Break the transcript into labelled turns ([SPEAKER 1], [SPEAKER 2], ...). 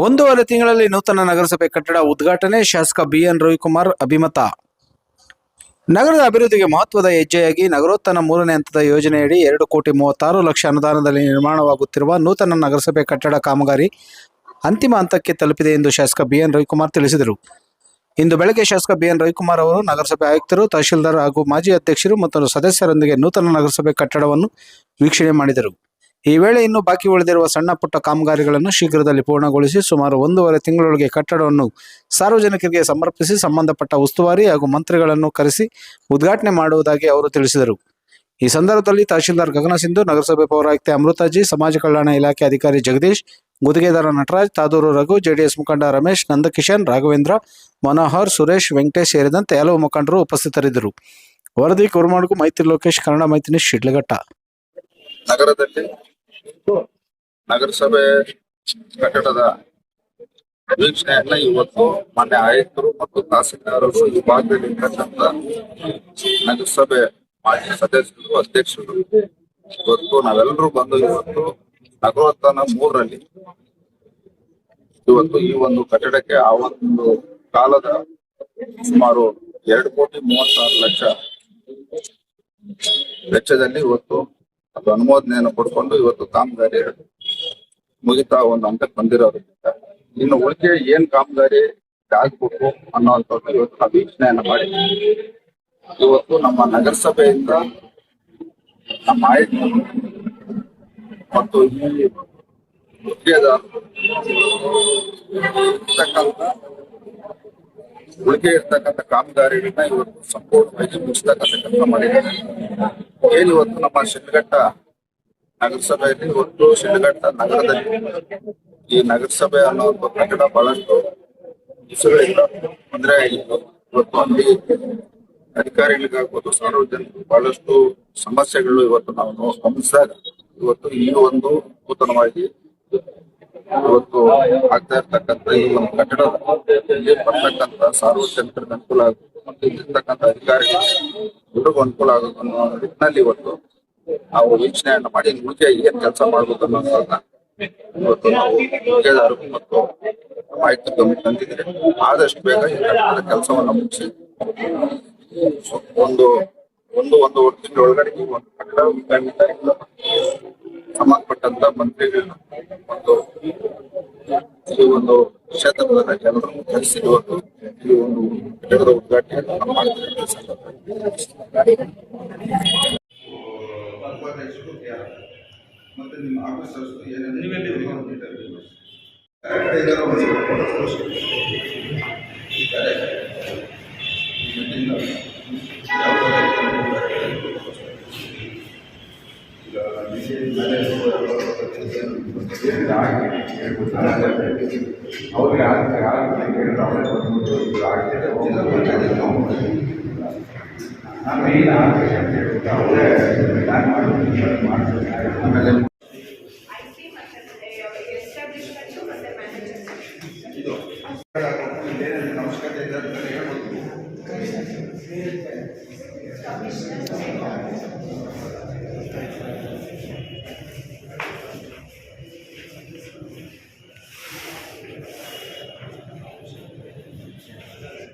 [SPEAKER 1] ಒಂದೂವರೆ ತಿಂಗಳಲ್ಲಿ ನೂತನ ನಗರಸಭೆ ಕಟ್ಟಡ ಉದ್ಘಾಟನೆ. ಶಾಸಕ ಬಿಎನ್ ರವಿಕುಮಾರ್ ಅಭಿಮತ. ನಗರದ ಅಭಿವೃದ್ಧಿಗೆ ಮಹತ್ವದ ಹೆಜ್ಜೆಯಾಗಿ ನಗರೋತ್ಥಾನ 3ನೇ ಹಂತದ ಯೋಜನೆಯಡಿ 2,36,00,000 ಅನುದಾನದಲ್ಲಿ ನಿರ್ಮಾಣವಾಗುತ್ತಿರುವ ನೂತನ ನಗರಸಭೆ ಕಟ್ಟಡ ಕಾಮಗಾರಿ ಅಂತಿಮ ಹಂತಕ್ಕೆ ತಲುಪಿದೆ ಎಂದು ಶಾಸಕ ಬಿಎನ್ ರವಿಕುಮಾರ್ ತಿಳಿಸಿದರು. ಇಂದು ಬೆಳಗ್ಗೆ ಶಾಸಕ ಬಿಎನ್ ರವಿಕುಮಾರ್ ಅವರು ನಗರಸಭೆ ಆಯುಕ್ತರು, ತಹಶೀಲ್ದಾರ್ ಹಾಗೂ ಮಾಜಿ ಅಧ್ಯಕ್ಷರು ಮತ್ತು ಸದಸ್ಯರೊಂದಿಗೆ ನೂತನ ನಗರಸಭೆ ಕಟ್ಟಡವನ್ನು ವೀಕ್ಷಣೆ ಮಾಡಿದರು. ಈ ವೇಳೆ ಇನ್ನೂ ಬಾಕಿ ಉಳಿದಿರುವ ಸಣ್ಣ ಪುಟ್ಟ ಕಾಮಗಾರಿಗಳನ್ನು ಶೀಘ್ರದಲ್ಲಿ ಪೂರ್ಣಗೊಳಿಸಿ ಸುಮಾರು 1.5 ತಿಂಗಳೊಳಗೆ ಕಟ್ಟಡವನ್ನು ಸಾರ್ವಜನಿಕರಿಗೆ ಸಮರ್ಪಿಸಿ ಸಂಬಂಧಪಟ್ಟ ಉಸ್ತುವಾರಿ ಹಾಗೂ ಮಂತ್ರಿಗಳನ್ನು ಕರೆಸಿ ಉದ್ಘಾಟನೆ ಮಾಡುವುದಾಗಿ ಅವರು ತಿಳಿಸಿದರು. ಈ ಸಂದರ್ಭದಲ್ಲಿ ತಹಶೀಲ್ದಾರ್ ಗಗನ ಸಿಂಧು, ನಗರಸಭೆ ಪೌರಾಯುಕ್ತೆ ಅಮೃತಾಜಿ, ಸಮಾಜ ಕಲ್ಯಾಣ ಇಲಾಖೆ ಅಧಿಕಾರಿ ಜಗದೀಶ್, ಗುತ್ತಿಗೆದಾರ ನಟರಾಜ್, ತಾದೂರು ರಘು, ಜೆಡಿಎಸ್ ಮುಖಂಡ ರಮೇಶ್, ನಂದಕಿಶನ್, ರಾಘವೇಂದ್ರ, ಮನೋಹರ್, ಸುರೇಶ್, ವೆಂಕಟೇಶ್ ಸೇರಿದಂತೆ ಹಲವು ಮುಖಂಡರು ಉಪಸ್ಥಿತರಿದ್ದರು. ವರದಿ ಕುರುಮಾಡ್ಗು, ಮೈತ್ರಿ ಲೋಕೇಶ್, ಕನ್ನಡ ಮೈತ್ರಿ ಶಿಡ್ಲಘಟ್ಟ.
[SPEAKER 2] ನಗರದಲ್ಲಿ ನಗರಸಭೆ ಕಟ್ಟಡದ ವೀಕ್ಷಣೆಯನ್ನ ಇವತ್ತು ಮಾನ್ಯ ಆಯುಕ್ತರು ಮತ್ತು ತಹಸೀಲ್ದಾರರು ಈ ಭಾಗದಲ್ಲಿ ಇರ್ತಕ್ಕಂಥ ನಗರಸಭೆ ಮಾಜಿ ಸದಸ್ಯರು, ಅಧ್ಯಕ್ಷರು ಇವತ್ತು ನಾವೆಲ್ಲರೂ ಬಂದು ಇವತ್ತು ನಗರೋತ್ಥಾನ 3ರಲ್ಲಿ ಇವತ್ತು ಈ ಒಂದು ಕಟ್ಟಡಕ್ಕೆ ಆ ಒಂದು ಕಾಲದ ಸುಮಾರು 2,36,00,000 ವೆಚ್ಚದಲ್ಲಿ ಇವತ್ತು ಅದು ಅನುಮೋದನೆಯನ್ನು ಪಡ್ಕೊಂಡು ಇವತ್ತು ಕಾಮಗಾರಿ ಮುಗಿತಾ ಒಂದು ಹಂತಕ್ಕೆ ಬಂದಿರೋದ್ರಿಂದ ಇನ್ನು ಉಳಿಕೆ ಏನ್ ಕಾಮಗಾರಿ ಆಗ್ಬೇಕು ಅನ್ನೋಂಥದ್ದು ಇವತ್ತು ನಾವು ವೀಕ್ಷಣೆಯನ್ನ ಮಾಡಿ ಇವತ್ತು ನಮ್ಮ ನಗರಸಭೆಯಿಂದ ನಮ್ಮ ಆಯುಕ್ತರು ಮತ್ತು ಈ ಗುತ್ತಿಗೆದಾರರು ಉಳಿಕೆ ಇರ್ತಕ್ಕಂಥ ಕಾಮಗಾರಿಗಳನ್ನ ಇವತ್ತು ಸಂಪೂರ್ಣವಾಗಿ ಮುಗಿಸ್ತಕ್ಕಂಥ ಕೆಲಸ ಮಾಡಿದ್ದಾರೆ. ಏನ್ ಇವತ್ತು ನಮ್ಮ ಶಿಡ್ಲಘಟ್ಟ ನಗರಸಭೆಯಲ್ಲಿ ಇವತ್ತು ಶಿಡ್ಲಘಟ್ಟ ನಗರದಲ್ಲಿ ಈ ನಗರಸಭೆ ಅನ್ನೋ ಒಂದು ಕಟ್ಟಡ ಬಹಳಷ್ಟು ದಿವಸಗಳಿಂದ ತೊಂದರೆ ಆಗಿತ್ತು. ಇವತ್ತು ಅಲ್ಲಿ ಅಧಿಕಾರಿಗಳಿಗಾಗ್ಬೋದು, ಸಾರ್ವಜನಿಕರು ಬಹಳಷ್ಟು ಸಮಸ್ಯೆಗಳು ಇವತ್ತು ನಾವು ಗಮನಿಸಿದಾಗ ಇವತ್ತು ಈ ಒಂದು ನೂತನವಾಗಿ ಇವತ್ತು ಆಗ್ತಾ ಇರ್ತಕ್ಕಂಥ ಈ ಒಂದು ಕಟ್ಟಡ ಬರ್ತಕ್ಕಂಥ ಸಾರ್ವಜನಿಕರಿಗೆ ಅನುಕೂಲ ಆಗುತ್ತೆ ಮತ್ತು ಇಲ್ಲಿರ್ತಕ್ಕಂಥ ಅಧಿಕಾರಿಗಳಿಗೂ ಅನುಕೂಲ ಆಗುತ್ತೆ ಅನ್ನೋ ನಿಟ್ಟಿನಲ್ಲಿ ಇವತ್ತು ನಾವು ವೀಕ್ಷಣೆಯನ್ನ ಮಾಡಿ ಮುಂಚೆ ಏನ್ ಕೆಲಸ ಮಾಡ್ಬೇಕು ಅನ್ನೋದನ್ನ ಇವತ್ತು ನಾವು ಗುತ್ತಿಗೆದಾರರು ಮತ್ತು ಆಯುಕ್ತ ಗಮನ ತಂದಿದ್ರೆ ಆದಷ್ಟು ಬೇಗ ಈ ಕಟ್ಟಡದ ಕೆಲಸವನ್ನ ಮುಗಿಸಿ ಒಂದೂವರೆ ತಿಂಗಳ ಒಳಗಡೆ ಈ ಒಂದು ಕಟ್ಟಡ ಉದ್ಘಾಟನೆ ಸಂಬಂಧಪಟ್ಟಂತ ಮಂತ್ರಿಗಳನ್ನ ಮತ್ತು ಈ ಒಂದು ಕ್ಷೇತ್ರದ ಜನರನ್ನು ಕರೆಸಿ ಇವತ್ತು ಈ ಒಂದು ಕಟ್ಟಡದ ಉದ್ಘಾಟನೆಯನ್ನು ಮಾಡ್ತಾರೆ.
[SPEAKER 3] ಮತ್ತೆ ನಿಮ್ಮ ಆಫೀಸರ್ಸ್ ಅವಶ್ಯಕತೆ ಇದೆ ಅಂತ ಹೇಳ್ಬೋದು.